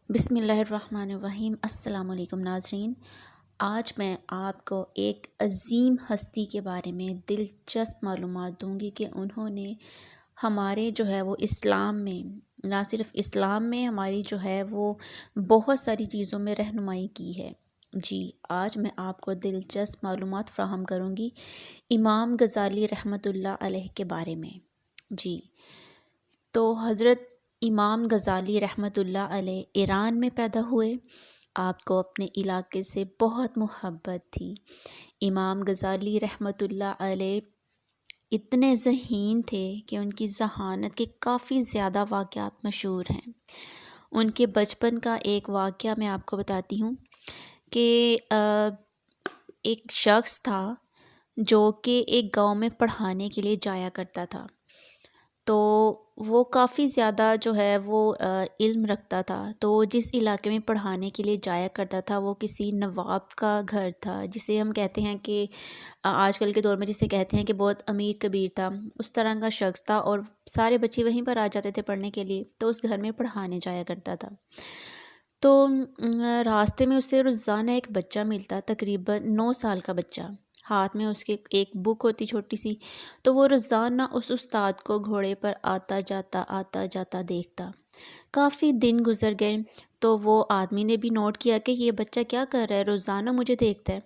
بسم اللہ الرحمن الرحیم۔ السلام علیکم ناظرین، آج میں آپ کو ایک عظیم ہستی کے بارے میں دلچسپ معلومات دوں گی کہ انہوں نے ہمارے جو ہے وہ اسلام میں، نہ صرف اسلام میں، ہماری جو ہے وہ بہت ساری چیزوں میں رہنمائی کی ہے۔ جی، آج میں آپ کو دلچسپ معلومات فراہم کروں گی امام غزالی رحمۃ اللہ علیہ کے بارے میں۔ جی، تو حضرت امام غزالی رحمۃ اللہ علیہ ایران میں پیدا ہوئے۔ آپ کو اپنے علاقے سے بہت محبت تھی۔ امام غزالی رحمۃ اللہ علیہ اتنے ذہین تھے کہ ان کی ذہانت کے کافی زیادہ واقعات مشہور ہیں۔ ان کے بچپن کا ایک واقعہ میں آپ کو بتاتی ہوں کہ ایک شخص تھا جو کہ ایک گاؤں میں پڑھانے کے لیے جایا کرتا تھا، تو وہ کافی زیادہ جو ہے وہ علم رکھتا تھا۔ تو جس علاقے میں پڑھانے کے لیے جایا کرتا تھا وہ کسی نواب کا گھر تھا، جسے ہم کہتے ہیں کہ آج کل کے دور میں جسے کہتے ہیں کہ بہت امیر کبیر تھا، اس طرح کا شخص تھا، اور سارے بچے وہیں پر آ جاتے تھے پڑھنے کے لیے، تو اس گھر میں پڑھانے جایا کرتا تھا۔ تو راستے میں اسے روزانہ ایک بچہ ملتا، تقریباً 9 سال کا بچہ، ہاتھ میں اس کے ایک بک ہوتی چھوٹی سی، تو وہ روزانہ اس استاد کو گھوڑے پر آتا جاتا دیکھتا۔ کافی دن گزر گئے تو وہ آدمی نے بھی نوٹ کیا کہ یہ بچہ کیا کر رہا ہے، روزانہ مجھے دیکھتا ہے۔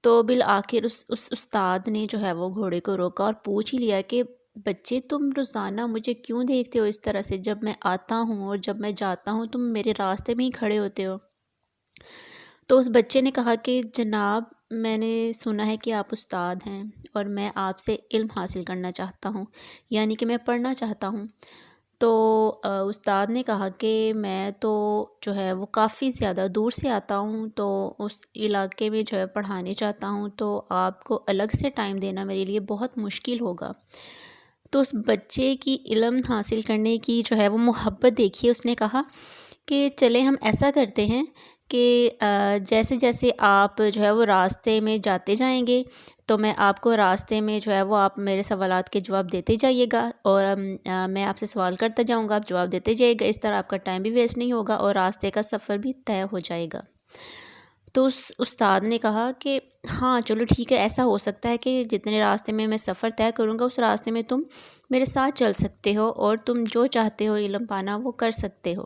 تو بالآخر اس استاد نے جو ہے وہ گھوڑے کو روکا اور پوچھ ہی لیا کہ بچے، تم روزانہ مجھے کیوں دیکھتے ہو اس طرح سے؟ جب میں آتا ہوں اور جب میں جاتا ہوں تم میرے راستے میں ہی کھڑے ہوتے ہو۔ تو اس بچے نے کہا کہ جناب، میں نے سنا ہے کہ آپ استاد ہیں اور میں آپ سے علم حاصل کرنا چاہتا ہوں، یعنی کہ میں پڑھنا چاہتا ہوں۔ تو استاد نے کہا کہ میں تو جو ہے وہ کافی زیادہ دور سے آتا ہوں، تو اس علاقے میں جو ہے پڑھانے چاہتا ہوں، تو آپ کو الگ سے ٹائم دینا میرے لیے بہت مشکل ہوگا۔ تو اس بچے کی علم حاصل کرنے کی جو ہے وہ محبت دیکھیے، اس نے کہا کہ چلے ہم ایسا کرتے ہیں کہ جیسے جیسے آپ جو ہے وہ راستے میں جاتے جائیں گے تو میں آپ کو راستے میں جو ہے وہ آپ میرے سوالات کے جواب دیتے جائیے گا، اور میں آپ سے سوال کرتا جاؤں گا، آپ جواب دیتے جائیے گا، اس طرح آپ کا ٹائم بھی ویسٹ نہیں ہوگا اور راستے کا سفر بھی طے ہو جائے گا۔ تو اس استاد نے کہا کہ ہاں چلو ٹھیک ہے، ایسا ہو سکتا ہے کہ جتنے راستے میں سفر طے کروں گا اس راستے میں تم میرے ساتھ چل سکتے ہو اور تم جو چاہتے ہو علم پانا وہ کر سکتے ہو۔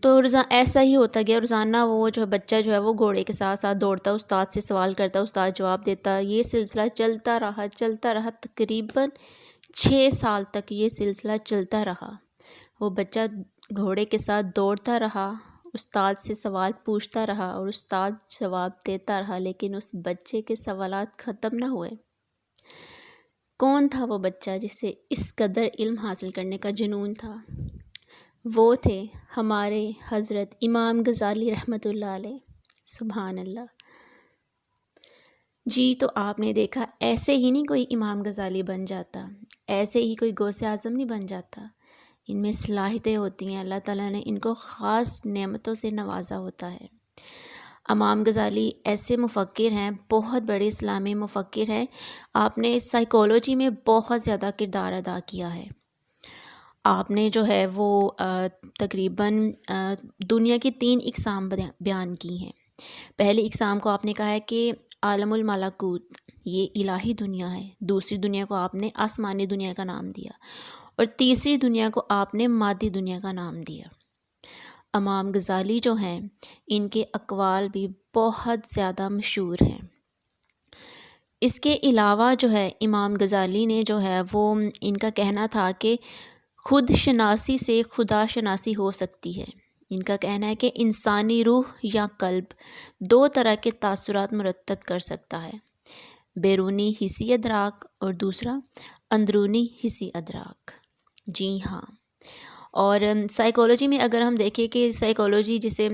تو ایسا ہی ہوتا گیا، روزانہ وہ جو بچہ جو ہے وہ گھوڑے کے ساتھ ساتھ دوڑتا، استاد سے سوال کرتا، استاد جواب دیتا، یہ سلسلہ چلتا رہا تقریباً 6 سال تک یہ سلسلہ چلتا رہا۔ وہ بچہ گھوڑے کے ساتھ دوڑتا رہا، استاد سے سوال پوچھتا رہا اور استاد جواب دیتا رہا، لیکن اس بچے کے سوالات ختم نہ ہوئے۔ کون تھا وہ بچہ جسے اس قدر علم حاصل کرنے کا جنون تھا؟ وہ تھے ہمارے حضرت امام غزالی رحمۃ اللہ علیہ۔ سبحان اللہ۔ جی، تو آپ نے دیکھا، ایسے ہی نہیں کوئی امام غزالی بن جاتا، ایسے ہی کوئی غوث اعظم نہیں بن جاتا، ان میں صلاحیتیں ہوتی ہیں، اللہ تعالیٰ نے ان کو خاص نعمتوں سے نوازا ہوتا ہے۔ امام غزالی ایسے مفکر ہیں، بہت بڑے اسلامی مفکر ہیں، آپ نے سائیکالوجی میں بہت زیادہ کردار ادا کیا ہے۔ آپ نے جو ہے وہ تقریباً دنیا کی 3 اقسام بیان کی ہیں۔ پہلی اقسام کو آپ نے کہا ہے کہ عالم الملکوت، یہ الہی دنیا ہے۔ دوسری دنیا کو آپ نے آسمانی دنیا کا نام دیا، اور تیسری دنیا کو آپ نے مادی دنیا کا نام دیا۔ امام غزالی جو ہیں، ان کے اقوال بھی بہت زیادہ مشہور ہیں۔ اس کے علاوہ جو ہے امام غزالی نے جو ہے وہ، ان کا کہنا تھا کہ خود شناسی سے خدا شناسی ہو سکتی ہے۔ ان کا کہنا ہے کہ انسانی روح یا قلب 2 طرح کے تاثرات مرتب کر سکتا ہے، بیرونی حسی ادراک اور دوسرا اندرونی حسی ادراک۔ جی ہاں، اور سائیکالوجی میں اگر ہم دیکھیں کہ سائیکالوجی جسے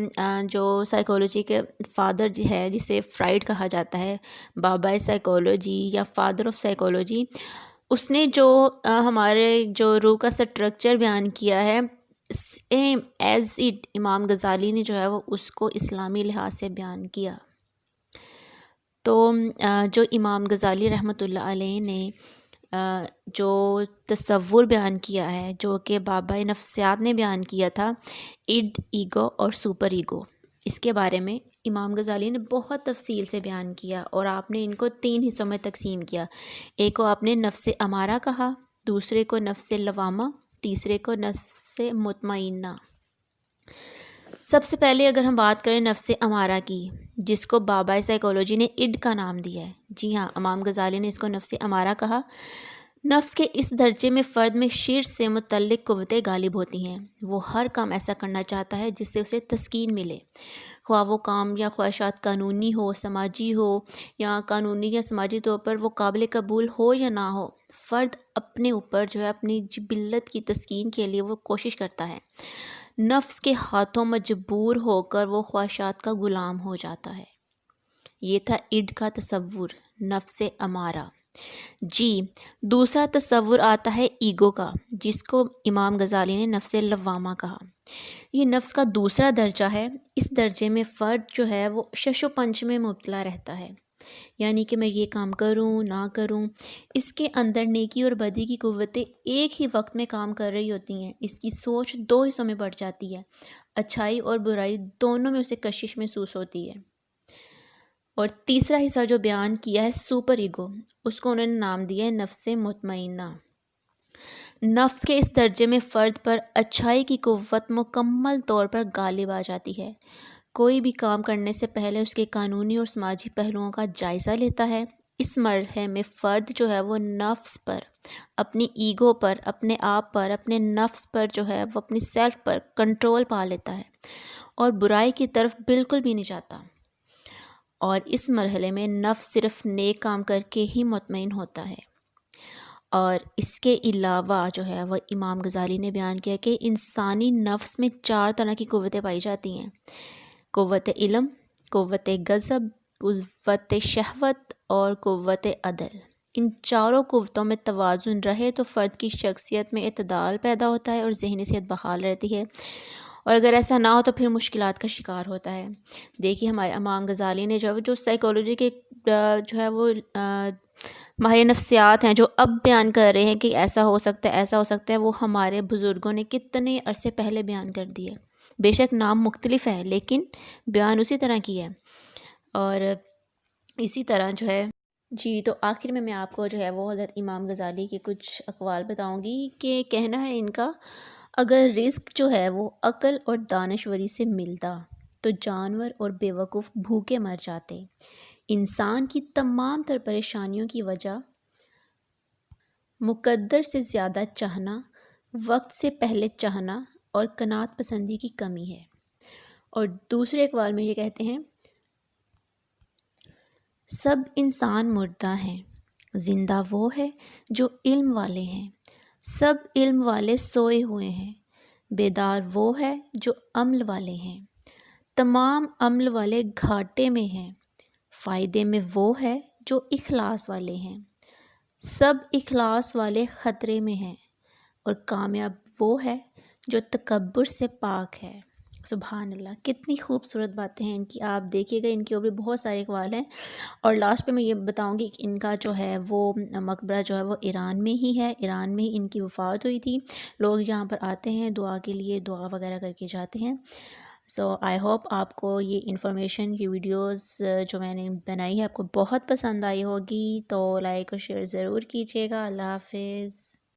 جو سائیکالوجی کے فادر ہے، جسے فرائڈ کہا جاتا ہے، بابا سائیکالوجی یا فادر آف سائیکالوجی، اس نے جو ہمارے جو روح کا سٹرکچر بیان کیا ہے، سیم ایز اٹ امام غزالی نے جو ہے وہ اس کو اسلامی لحاظ سے بیان کیا۔ تو جو امام غزالی رحمۃ اللہ علیہ نے جو تصور بیان کیا ہے، جو کہ بابا نفسیات نے بیان کیا تھا، اڈ، ایگو اور سپر ایگو، اس کے بارے میں امام غزالی نے بہت تفصیل سے بیان کیا، اور آپ نے ان کو 3 حصوں میں تقسیم کیا۔ ایک کو آپ نے نفس امارہ کہا، دوسرے کو نفس لوامہ، تیسرے کو نفس مطمئنہ۔ سب سے پہلے اگر ہم بات کریں نفس امارہ کی، جس کو بابا سائیکولوجی نے اڈ کا نام دیا ہے، جی ہاں، امام غزالی نے اس کو نفس امارہ کہا۔ نفس کے اس درجے میں فرد میں شر سے متعلق قوتیں غالب ہوتی ہیں۔ وہ ہر کام ایسا کرنا چاہتا ہے جس سے اسے تسکین ملے، خواہ وہ کام یا خواہشات قانونی ہو، سماجی ہو، یا قانونی یا سماجی طور پر وہ قابل قبول ہو یا نہ ہو۔ فرد اپنے اوپر جو ہے اپنی جبلت کی تسکین کے لیے وہ کوشش کرتا ہے، نفس کے ہاتھوں مجبور ہو کر وہ خواہشات کا غلام ہو جاتا ہے۔ یہ تھا اڈ کا تصور، نفس امارہ۔ جی، دوسرا تصور آتا ہے ایگو کا، جس کو امام غزالی نے نفس لوامہ کہا۔ یہ نفس کا دوسرا درجہ ہے۔ اس درجے میں فرد جو ہے وہ شش و پنج میں مبتلا رہتا ہے، یعنی کہ میں یہ کام کروں نہ کروں۔ اس کے اندر نیکی اور بدی کی قوتیں ایک ہی وقت میں کام کر رہی ہوتی ہیں۔ اس کی سوچ 2 حصوں میں بڑھ جاتی ہے، اچھائی اور برائی دونوں میں اسے کشش محسوس ہوتی ہے۔ اور تیسرا حصہ جو بیان کیا ہے سپر ایگو، اس کو انہوں نے نام دیا ہے نفس مطمئنہ۔ نفس کے اس درجے میں فرد پر اچھائی کی قوت مکمل طور پر غالب آ جاتی ہے۔ کوئی بھی کام کرنے سے پہلے اس کے قانونی اور سماجی پہلوؤں کا جائزہ لیتا ہے۔ اس مرحلے میں فرد جو ہے وہ نفس پر، اپنی ایگو پر، اپنے آپ پر، اپنے نفس پر جو ہے وہ اپنی سیلف پر کنٹرول پا لیتا ہے، اور برائی کی طرف بالکل بھی نہیں جاتا۔ اور اس مرحلے میں نفس صرف نیک کام کر کے ہی مطمئن ہوتا ہے۔ اور اس کے علاوہ جو ہے وہ امام غزالی نے بیان کیا کہ انسانی نفس میں 4 طرح کی قوتیں پائی جاتی ہیں: قوت علم، قوت غضب، قوت شہوت اور قوت عدل۔ ان چاروں قوتوں میں توازن رہے تو فرد کی شخصیت میں اعتدال پیدا ہوتا ہے اور ذہنی صحت بحال رہتی ہے، اور اگر ایسا نہ ہو تو پھر مشکلات کا شکار ہوتا ہے۔ دیکھیے ہمارے امام غزالی نے جو سائیکولوجی کے جو ہے وہ ماہر نفسیات ہیں، جو اب بیان کر رہے ہیں کہ ایسا ہو سکتا ہے، ایسا ہو سکتا ہے، وہ ہمارے بزرگوں نے کتنے عرصے پہلے بیان کر دیے۔ بے شک نام مختلف ہے لیکن بیان اسی طرح کی ہے۔ اور اسی طرح جو ہے جی، تو آخر میں آپ کو جو ہے وہ حضرت امام غزالی کے کچھ اقوال بتاؤں گی کہ کہنا ہے ان کا، اگر رزق جو ہے وہ عقل اور دانشوری سے ملتا تو جانور اور بیوقوف بھوکے مر جاتے۔ انسان کی تمام تر پریشانیوں کی وجہ مقدر سے زیادہ چاہنا، وقت سے پہلے چاہنا اور قناعت پسندی کی کمی ہے۔ اور دوسرے اقوال میں یہ کہتے ہیں، سب انسان مردہ ہیں، زندہ وہ ہے جو علم والے ہیں، سب علم والے سوئے ہوئے ہیں، بیدار وہ ہے جو عمل والے ہیں، تمام عمل والے گھاٹے میں ہیں، فائدے میں وہ ہے جو اخلاص والے ہیں، سب اخلاص والے خطرے میں ہیں، اور کامیاب وہ ہے جو تکبر سے پاک ہے۔ سبحان اللہ، کتنی خوبصورت باتیں ہیں ان کی، آپ دیکھیے گا ان کے اوپر بہت سارے اقوال ہیں۔ اور لاسٹ پہ میں یہ بتاؤں گی کہ ان کا جو ہے وہ مقبرہ جو ہے وہ ایران میں ہی ہے، ایران میں ہی ان کی وفات ہوئی تھی۔ لوگ یہاں پر آتے ہیں دعا کے لیے، دعا وغیرہ کر کے جاتے ہیں۔ سو آئی ہوپ آپ کو یہ انفارمیشن، یہ ویڈیوز جو میں نے بنائی ہے آپ کو بہت پسند آئی ہوگی، تو لائک اور شیئر ضرور کیجیے گا۔ اللہ حافظ۔